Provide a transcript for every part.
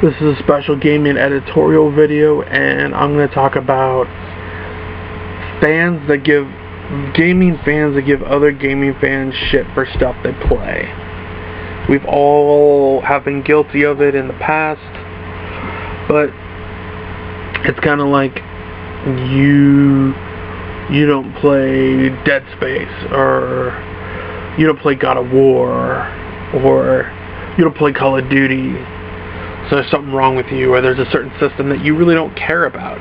This is a special gaming editorial video, and I'm going to talk about gaming fans that give other gaming fans shit for stuff they play. We've all have been guilty of it in the past, but it's kind of like you don't play Dead Space, or you don't play God of War, or you don't play Call of Duty. So there's something wrong with you, or there's a certain system that you really don't care about.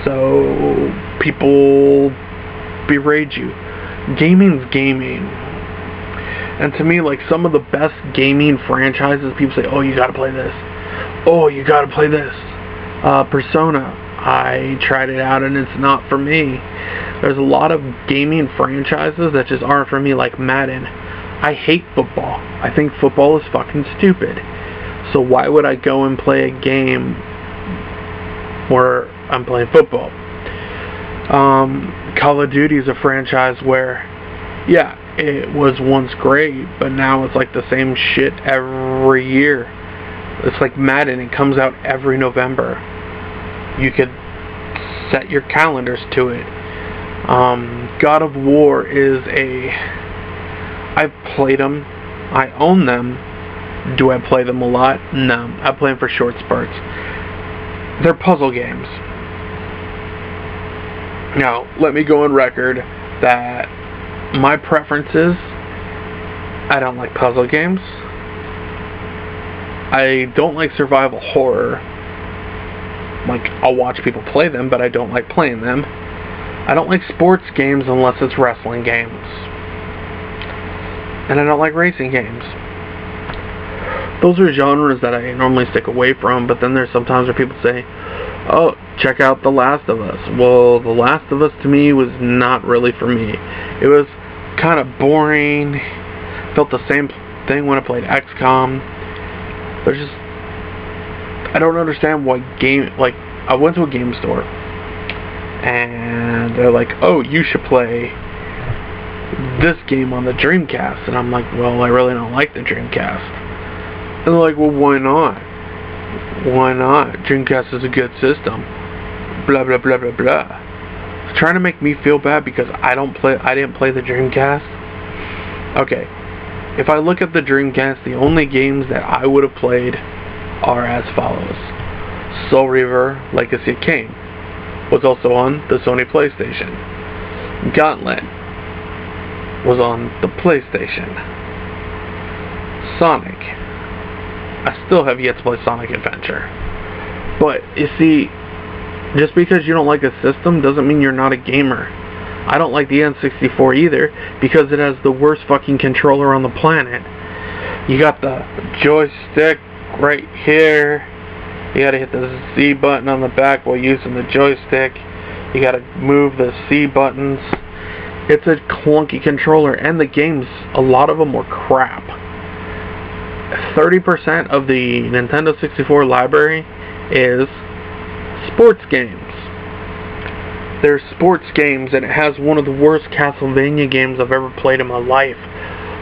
So people berate you. Gaming's gaming. And to me, like, some of the best gaming franchises, people say, oh, you gotta play this. Oh, you gotta play this. Persona. I tried it out and it's not for me. There's a lot of gaming franchises that just aren't for me, like Madden. I hate football. I think football is fucking stupid. So why would I go and play a game where I'm playing football? Call of Duty is a franchise where, yeah, it was once great, but now it's like the same shit every year. It's like Madden, it comes out every November. You could set your calendars to it. God of War is I've played them. I own them. Do I play them a lot? No. I play them for short spurts. They're puzzle games. Now, let me go on record that my preference is I don't like puzzle games. I don't like survival horror. Like, I'll watch people play them, but I don't like playing them. I don't like sports games unless it's wrestling games. And I don't like racing games. Those are genres that I normally stick away from, but then there's sometimes where people say, oh, check out The Last of Us. Well, The Last of Us to me was not really for me. It was kind of boring. Felt the same thing when I played XCOM. There's just, I don't understand why I went to a game store, and they're like, oh, you should play this game on the Dreamcast. And I'm like, well, I really don't like the Dreamcast. And they're like, well, why not? Why not? Dreamcast is a good system. Blah, blah, blah, blah, blah. Trying to make me feel bad because I didn't play the Dreamcast. Okay. If I look at the Dreamcast, the only games that I would have played are as follows. Soul Reaver: Legacy of Kain was also on the Sony PlayStation. Gauntlet was on the PlayStation. Sonic. I still have yet to play Sonic Adventure. But, you see, just because you don't like a system doesn't mean you're not a gamer. I don't like the N64 either, because it has the worst fucking controller on the planet. You got the joystick right here. You gotta hit the Z button on the back while using the joystick. You gotta move the C buttons. It's a clunky controller, and the games, a lot of them were crap. 30% of the Nintendo 64 library is sports games. There's sports games, and it has one of the worst Castlevania games I've ever played in my life.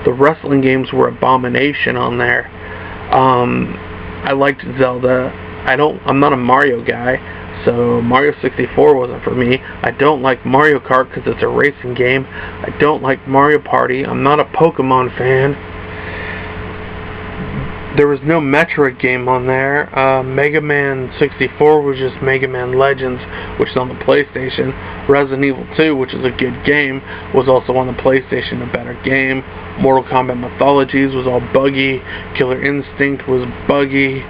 The wrestling games were abomination on there. I liked Zelda. I'm not a Mario guy, so Mario 64 wasn't for me. I don't like Mario Kart because it's a racing game. I don't like Mario Party. I'm not a Pokemon fan. There was no Metroid game on there. Mega Man 64 was just Mega Man Legends, which is on the PlayStation. Resident Evil 2, which is a good game, was also on the PlayStation, a better game. Mortal Kombat Mythologies was all buggy. Killer Instinct was buggy.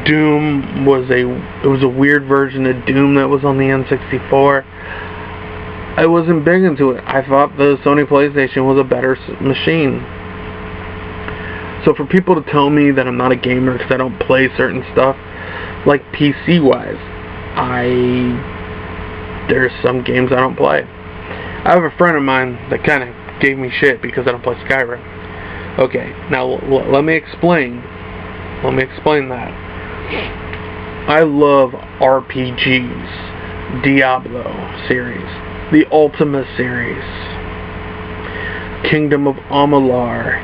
Doom was a weird version of Doom that was on the N64. I wasn't big into it. I thought the Sony PlayStation was a better machine. So for people to tell me that I'm not a gamer because I don't play certain stuff, like PC-wise, there's some games I don't play. I have a friend of mine that kind of gave me shit because I don't play Skyrim. Okay, now let me explain. Let me explain that. I love RPGs, Diablo series, the Ultima series, Kingdom of Amalur,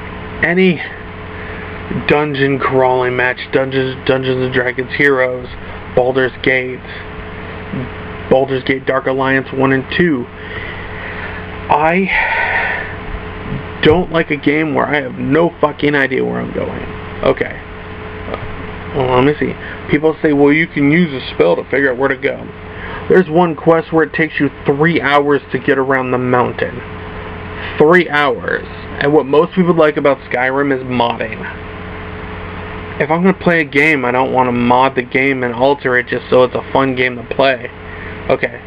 dungeon crawling match, Dungeons & Dragons Heroes, Baldur's Gate Dark Alliance 1 and 2. I don't like a game where I have no fucking idea where I'm going. Okay. Well, let me see. People say, well, you can use a spell to figure out where to go. There's one quest where it takes you 3 hours to get around the mountain. 3 hours. And what most people like about Skyrim is modding. If I'm going to play a game, I don't want to mod the game and alter it just so it's a fun game to play. Okay.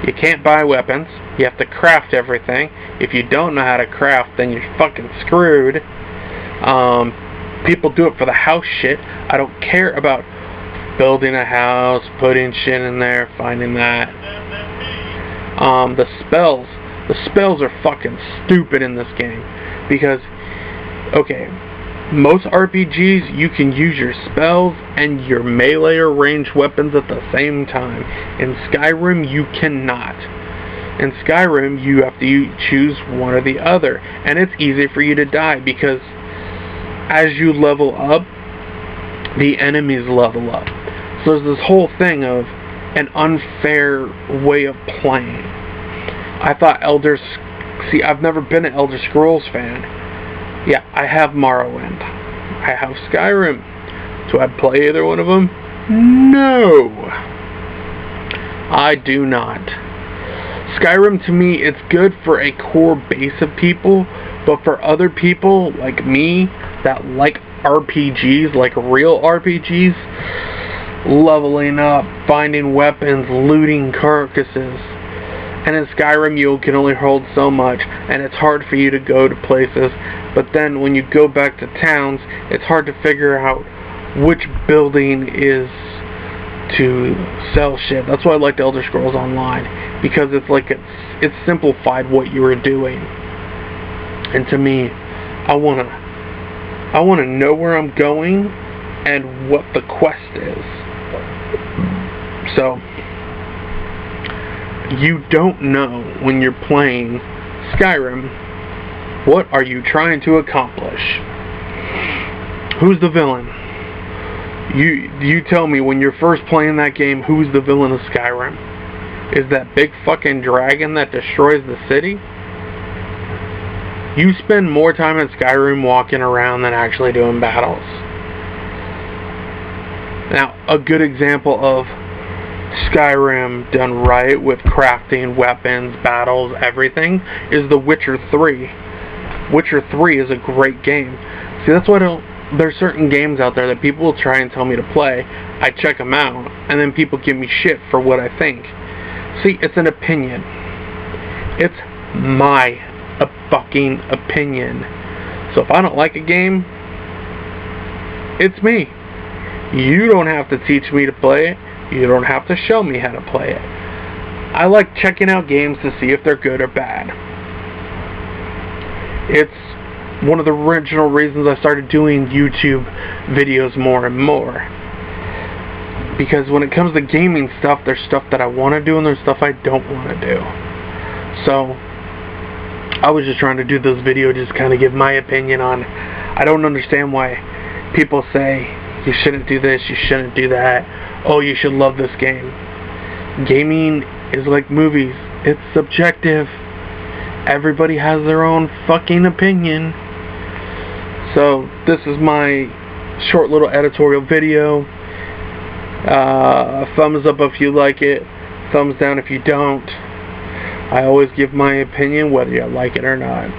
You can't buy weapons. You have to craft everything. If you don't know how to craft, then you're fucking screwed. People do it for the house shit. I don't care about building a house, putting shit in there, finding that. The spells are fucking stupid in this game. Because, okay, most RPGs, you can use your spells and your melee or ranged weapons at the same time. In Skyrim, you cannot. In Skyrim, you have to choose one or the other. And it's easy for you to die because as you level up, the enemies level up. So there's this whole thing of an unfair way of playing. I thought I've never been an Elder Scrolls fan. Yeah, I have Morrowind. I have Skyrim. Do I play either one of them? No. I do not. Skyrim, to me, it's good for a core base of people, but for other people like me that like RPGs, like real RPGs, leveling up, finding weapons, looting carcasses. And in Skyrim, you can only hold so much, and it's hard for you to go to places. But then when you go back to towns, it's hard to figure out which building is to sell shit. That's why I liked Elder Scrolls Online, because it's simplified what you were doing. And to me, I wanna know where I'm going and what the quest is. So you don't know when you're playing Skyrim, what are you trying to accomplish? Who's the villain? You tell me when you're first playing that game, who's the villain of Skyrim? Is that big fucking dragon that destroys the city? You spend more time in Skyrim walking around than actually doing battles. Now, a good example of Skyrim done right with crafting, weapons, battles, everything is The Witcher 3. Witcher 3 is a great game. See, that's why there's certain games out there that people will try and tell me to play. I check them out, and then people give me shit for what I think. See, it's an opinion. It's my fucking opinion. So if I don't like a game, it's me. You don't have to teach me to play it. You don't have to show me how to play it. I like checking out games to see if they're good or bad. It's one of the original reasons I started doing YouTube videos more and more. Because when it comes to gaming stuff, there's stuff that I want to do and there's stuff I don't want to do. So I was just trying to do this video, just kind of give my opinion on. I don't understand why people say you shouldn't do this, you shouldn't do that. Oh, you should love this game. Gaming is like movies. It's subjective. Everybody has their own fucking opinion. So this is my short little editorial video. Thumbs up if you like it. Thumbs down if you don't. I always give my opinion whether you like it or not.